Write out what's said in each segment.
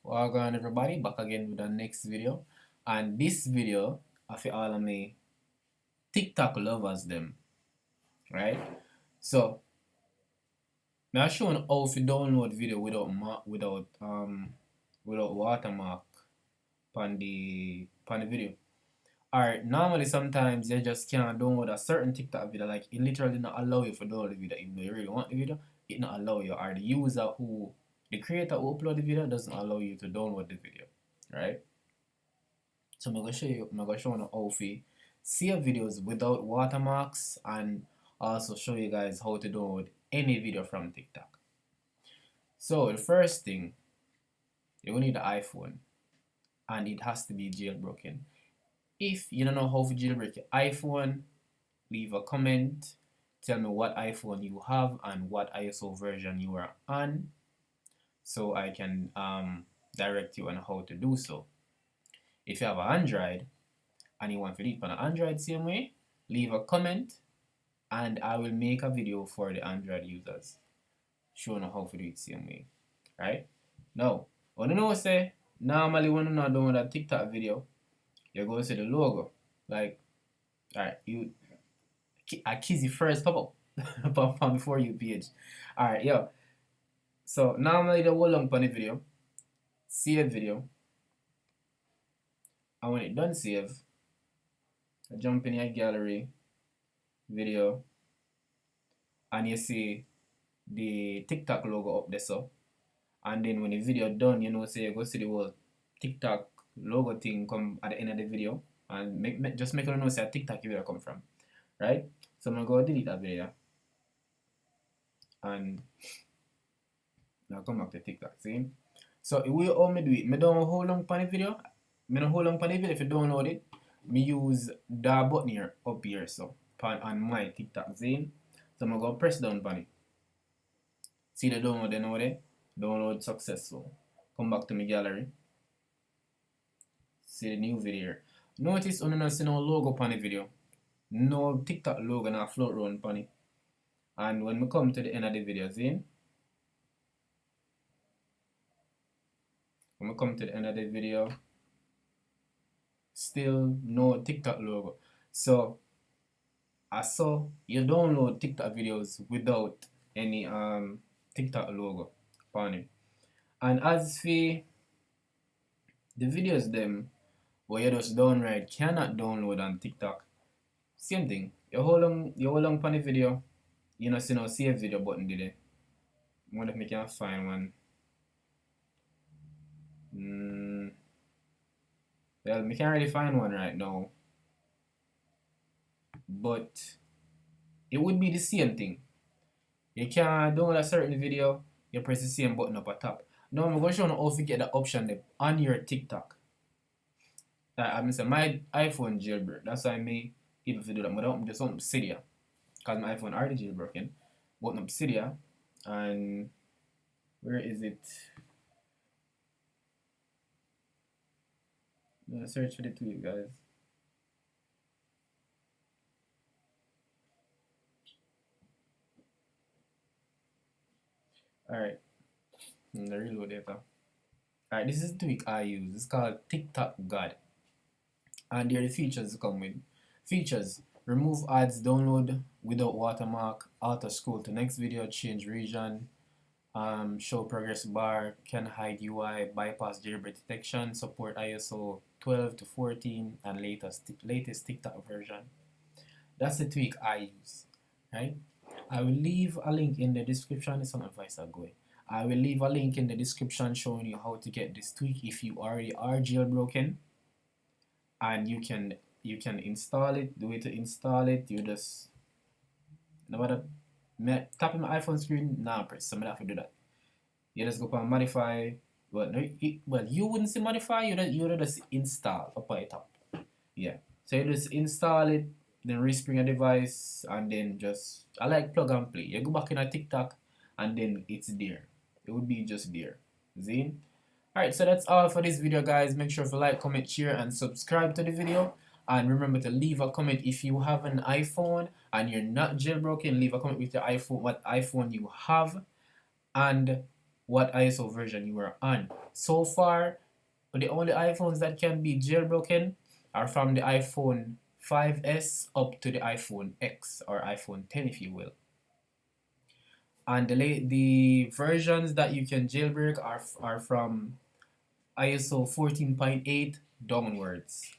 Welcome everybody, back again with the next video. And this video, I feel all of me TikTok lovers them, right? So now showing how to download video without watermark on the video. Alright, normally sometimes you just can't download a certain TikTok video, like it literally not allow you to download the video. If you really want the video, it not allow you, or the creator who upload the video doesn't allow you to download the video, right? So I'm gonna show you how to save videos without watermarks, and also show you guys how to download any video from TikTok. So the first thing, you will need the iPhone, and it has to be jailbroken. If you don't know how to jailbreak your iPhone, leave a comment, tell me what iPhone you have and what ISO version you are on, so I can direct you on how to do so. If you have an Android and you want to do it on an Android same way, leave a comment and I will make a video for the Android users showing how to do it same way. Right? Now, when you know say, normally when you're not doing a TikTok video, you go to the logo. Like, alright, I kiss you first pop up on before you page. Alright, yo. So normally the whole long on the video, save video. And when it done save, I jump in your gallery, video, and you see the TikTok logo up there, so. And then when the video done, you know, say you go see the whole TikTok logo thing come at the end of the video, and just make you know say a TikTok video come from, right? So I'm gonna go delete that video, and now come back to TikTok. See? So it will all me do it. Me don't hold long on the video. Me don't hold long on the video if you download it. Me use the button here up here, so on my TikTok. See? So I'm gonna go press down on it. See the download there? Download successful. Come back to my gallery. See the new video here. Notice you don't see no logo on the video. No TikTok logo not float around on it. And when we come to the end of the video, see? When we come to the end of the video, still no TikTok logo. So I saw you download TikTok videos without any TikTok logo on it. And as for the videos them where you just downright cannot download on TikTok, same thing. You hold on on the video, you know see no save video button there. I wonder if I can find one. Well, we can't really find one right now, but it would be the same thing. You can download a certain video, you press the same button up at top. Now I'm going to show you how to get the option there on your TikTok. I'm saying my iPhone jailbreak. That's why I may able to do that. But I just want Cydia, because my iPhone already jailbroken. Button up Cydia, and where is it? I'm gonna search for the tweet, guys. Alright. The reload data. Alright, this is the tweak I use. It's called TikTok God. And there are the features come with. Features: remove ads, download without watermark, auto scroll to next video, change region, show progress bar, can hide UI, bypass jailbreak detection, support ISO 12 to 14 and latest TikTok version. That's the tweak I use, right? I will leave a link in the description. It's some advice I go. I will leave a link in the description showing you how to get this tweak if you already are jailbroken, and you can install it. The way to install it, you just no matter tap on my iPhone screen, now press. So I have to do that. You just go on modify. Well, you wouldn't say modify. You would just install up at the top. Yeah. So you just install it, then respring a device, and then just I like plug and play. You go back in a TikTok, and then it's there. It would be just there. See? Alright, so that's all for this video, guys. Make sure to like, comment, share, and subscribe to the video. And remember to leave a comment if you have an iPhone and you're not jailbroken. Leave a comment with your iPhone, what iPhone you have. And what ISO version you are on. So far, the only iPhones that can be jailbroken are from the iPhone 5S up to the iPhone X or iPhone 10, if you will. And the versions that you can jailbreak are from ISO 14.8 downwards.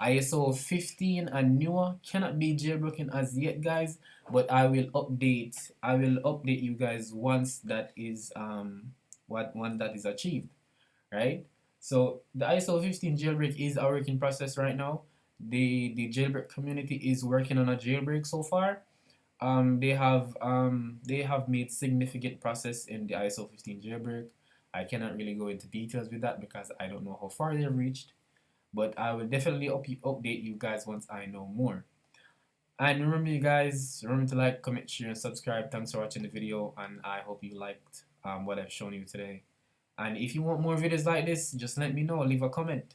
ISO 15 and newer cannot be jailbroken as yet, guys, but I will update you guys once that is once that is achieved, right? So the ISO 15 jailbreak is a work in process right now. The jailbreak community is working on a jailbreak so far. They have made significant progress in the ISO 15 jailbreak. I cannot really go into details with that because I don't know how far they've reached, but I will definitely update you guys once I know more. And remember, you guys, remember to like, comment, share, and subscribe. Thanks for watching the video, and I hope you liked what I've shown you today. And if you want more videos like this, just let me know. Leave a comment.